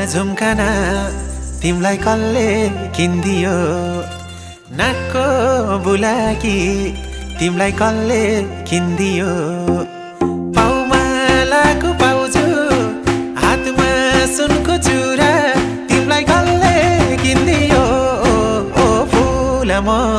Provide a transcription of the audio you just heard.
झुम्काना तिमलाई कसले किन्दियो नाकको बुलाकी तिमलाई कसले किन्दियो पाउमालाको पाउजु हातमा सुनको चुरा तिमलाई कसले किन्दियो ओ फुल म